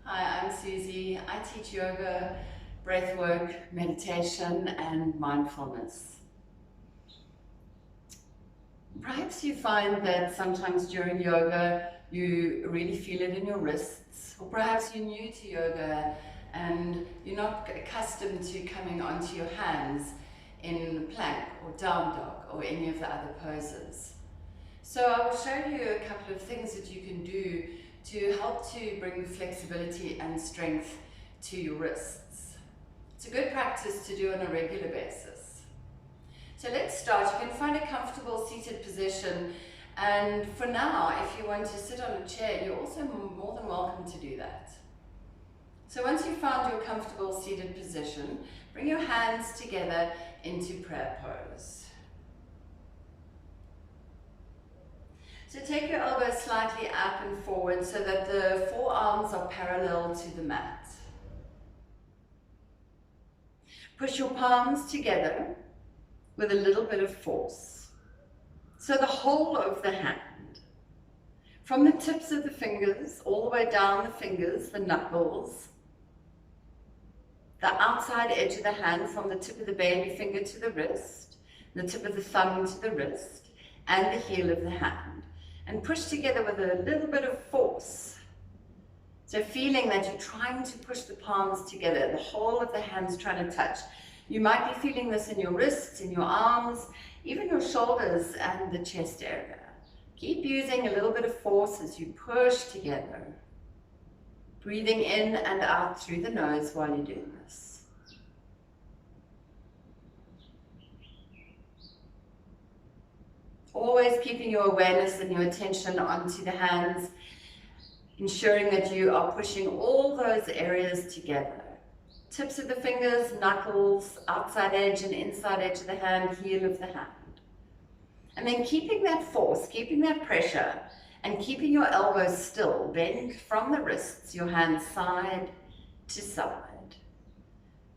Hi, I'm Suzi. I teach yoga, breathwork, meditation, and mindfulness. Perhaps you find that sometimes during yoga you really feel it in your wrists, or perhaps you're new to yoga and you're not accustomed to coming onto your hands in plank or down dog or any of the other poses. So I will show you a couple of things that you can do to help to bring flexibility and strength to your wrists. It's a good practice to do on a regular basis. So let's start. You can find a comfortable seated position, and for now, if you want to sit on a chair, you're also more than welcome to do that. So once you've found your comfortable seated position, bring your hands together into prayer pose. So take your elbows slightly up and forward so that the forearms are parallel to the mat. Push your palms together with a little bit of force. So the whole of the hand, from the tips of the fingers all the way down the fingers, the knuckles, the outside edge of the hand from the tip of the baby finger to the wrist, the tip of the thumb to the wrist, and the heel of the hand. And push together with a little bit of force. So feeling that you're trying to push the palms together, the whole of the hand's trying to touch. You might be feeling this in your wrists, in your arms, even your shoulders and the chest area. Keep using a little bit of force as you push together. Breathing in and out through the nose while you're doing this. Always keeping your awareness and your attention onto the hands, ensuring that you are pushing all those areas together. Tips of the fingers, knuckles, outside edge and inside edge of the hand, heel of the hand. And then keeping that force, keeping that pressure, and keeping your elbows still. Bend from the wrists, your hands side to side.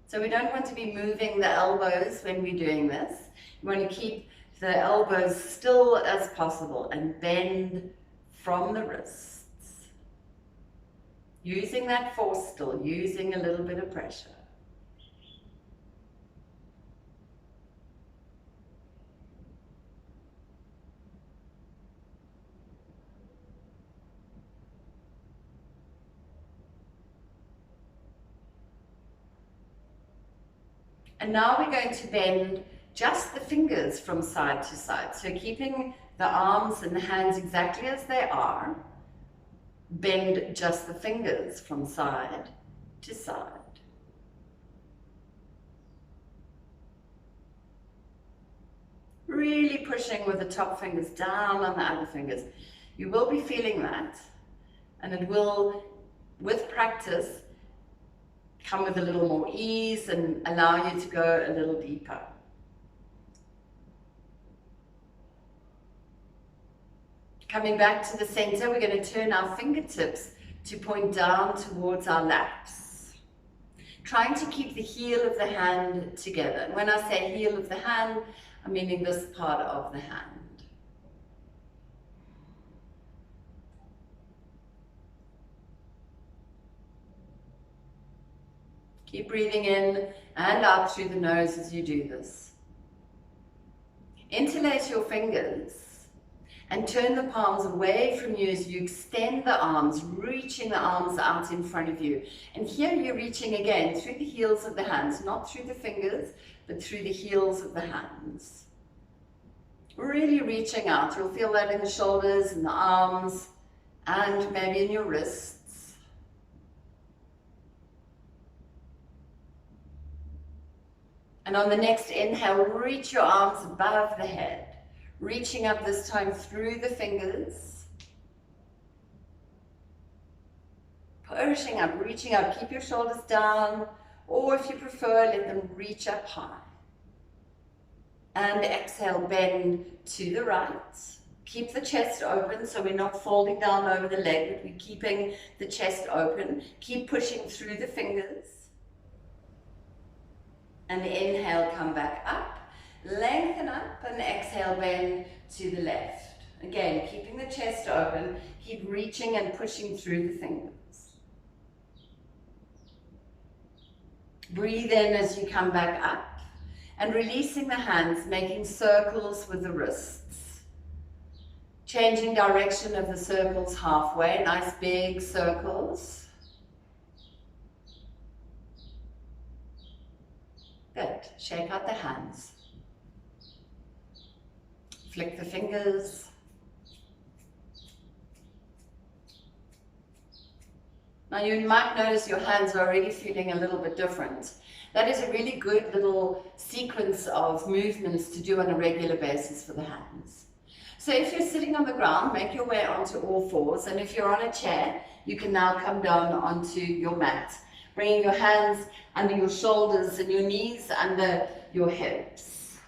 So we don't want to be moving the elbows when we're doing this. We want to keep the elbows still as possible and bend from the wrists. Using that force still, using a little bit of pressure. And now we're going to bend just the fingers from side to side. So keeping the arms and the hands exactly as they are, bend just the fingers from side to side. Really pushing with the top fingers down on the other fingers. You will be feeling that, and it will, with practice, come with a little more ease and allow you to go a little deeper. Coming back to the center, we're going to turn our fingertips to point down towards our laps. Trying to keep the heel of the hand together. And when I say heel of the hand, I'm meaning this part of the hand. Keep breathing in and out through the nose as you do this. Interlace your fingers and turn the palms away from you as you extend the arms, reaching the arms out in front of you. And here you're reaching again through the heels of the hands, not through the fingers, but through the heels of the hands. Really reaching out. You'll feel that in the shoulders and the arms and maybe in your wrists. And on the next inhale, reach your arms above the head. Reaching up this time through the fingers. Pushing up, reaching up. Keep your shoulders down, or if you prefer, let them reach up high. And exhale, bend to the right. Keep the chest open so we're not folding down over the leg, but we're keeping the chest open. Keep pushing through the fingers. And inhale, come back up. Lengthen up and exhale, bend to the left. Again, keeping the chest open, keep reaching and pushing through the fingers. Breathe in as you come back up and releasing the hands, making circles with the wrists. Changing direction of the circles halfway, nice big circles. Good. Shake out the hands. Flick the fingers. Now you might notice your hands are already feeling a little bit different. That is a really good little sequence of movements to do on a regular basis for the hands. So if you're sitting on the ground, make your way onto all fours, and if you're on a chair, you can now come down onto your mat, bringing your hands under your shoulders and your knees under your hips.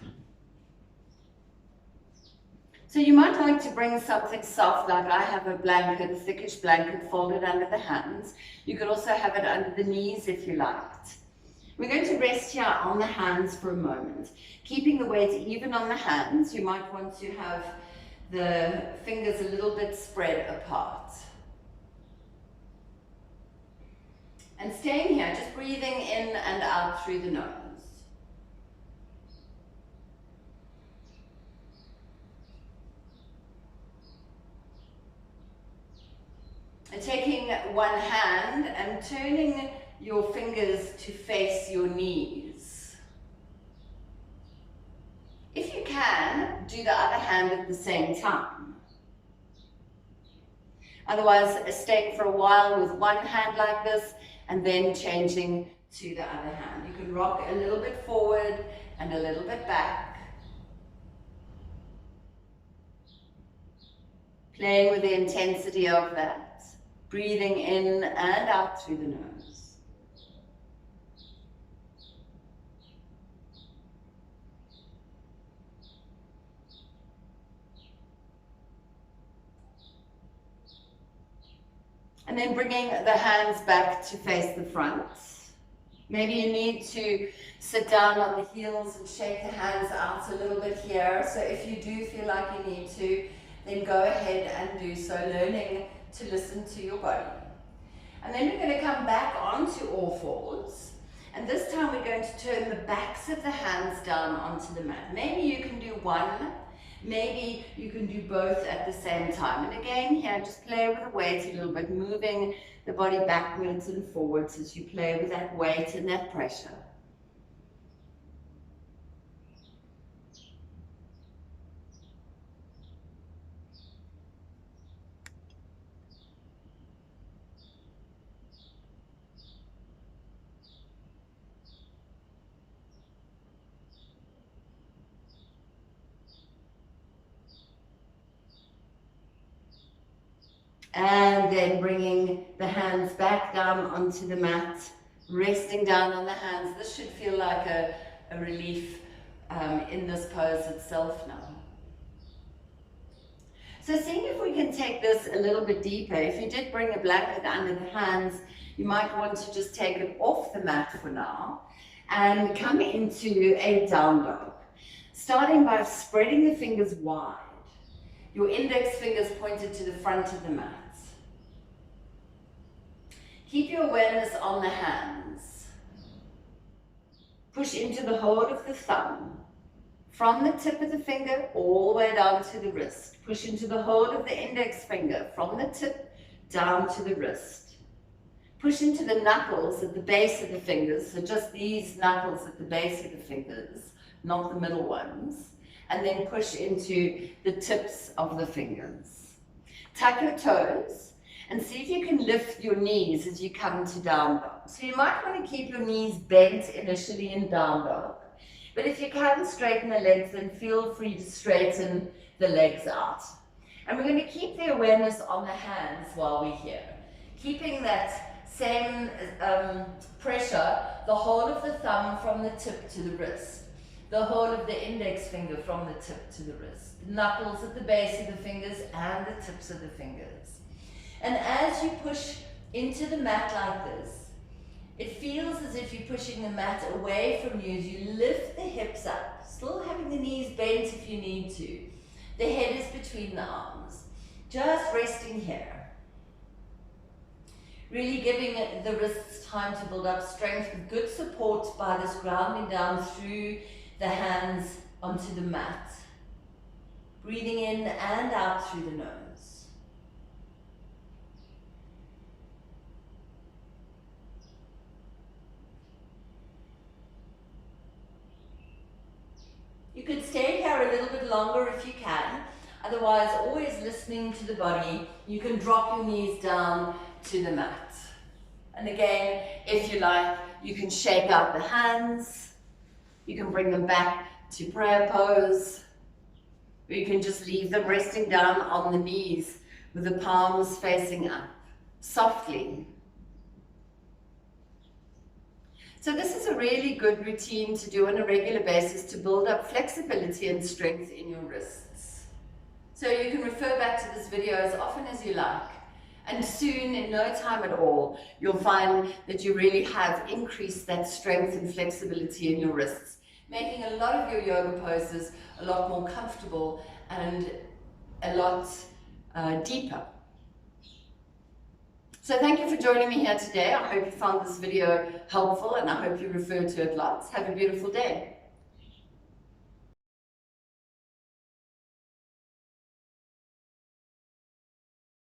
So you might like to bring something soft, like I have a blanket, a thickish blanket folded under the hands. You could also have it under the knees if you liked. We're going to rest here on the hands for a moment. Keeping the weight even on the hands, you might want to have the fingers a little bit spread apart. And staying here, just breathing in and out through the nose. And taking one hand and turning your fingers to face your knees. If you can, do the other hand at the same time. Otherwise, staying for a while with one hand like this and then changing to the other hand. You can rock a little bit forward and a little bit back. Playing with the intensity of that. Breathing in and out through the nose. And then bringing the hands back to face the front. Maybe you need to sit down on the heels and shake the hands out a little bit here. So if you do feel like you need to, then go ahead and do so, learning to listen to your body. And then we're going to come back onto all fours. And this time we're going to turn the backs of the hands down onto the mat. Maybe you can do one, maybe you can do both at the same time. And again here, just play with the weight a little bit, moving the body backwards and forwards as you play with that weight and that pressure. And then bringing the hands back down onto the mat, resting down on the hands. This should feel like a relief in this pose itself now. So seeing if we can take this a little bit deeper. If you did bring a blanket under the hands, you might want to just take it off the mat for now and come into a down dog. Starting by spreading the fingers wide. Your index fingers pointed to the front of the mat. Keep your awareness on the hands. Push into the hold of the thumb. From the tip of the finger all the way down to the wrist. Push into the hold of the index finger from the tip down to the wrist. Push into the knuckles at the base of the fingers, so just these knuckles at the base of the fingers, not the middle ones. And then push into the tips of the fingers. Tuck your toes and see if you can lift your knees as you come to down dog. So you might want to keep your knees bent initially in down dog, but if you can straighten the legs, then feel free to straighten the legs out. And we're going to keep the awareness on the hands while we're here, keeping that same pressure, the hold of the thumb from the tip to the wrist. The whole of the index finger from the tip to the wrist, the knuckles at the base of the fingers and the tips of the fingers. And as you push into the mat like this, it feels as if you're pushing the mat away from you as you lift the hips up, still having the knees bent if you need to. The head is between the arms, just resting here. Really giving the wrists time to build up strength with good support by this grounding down through the hands onto the mat. Breathing in and out through the nose. You could stay here a little bit longer if you can. Otherwise, always listening to the body. You can drop your knees down to the mat. And again, if you like, you can shake out the hands. You can bring them back to prayer pose. Or you can just leave them resting down on the knees with the palms facing up, softly. So this is a really good routine to do on a regular basis to build up flexibility and strength in your wrists. So you can refer back to this video as often as you like. And soon, in no time at all, you'll find that you really have increased that strength and flexibility in your wrists, making a lot of your yoga poses a lot more comfortable and a lot deeper. So thank you for joining me here today. I hope you found this video helpful and I hope you refer to it lots. Have a beautiful day.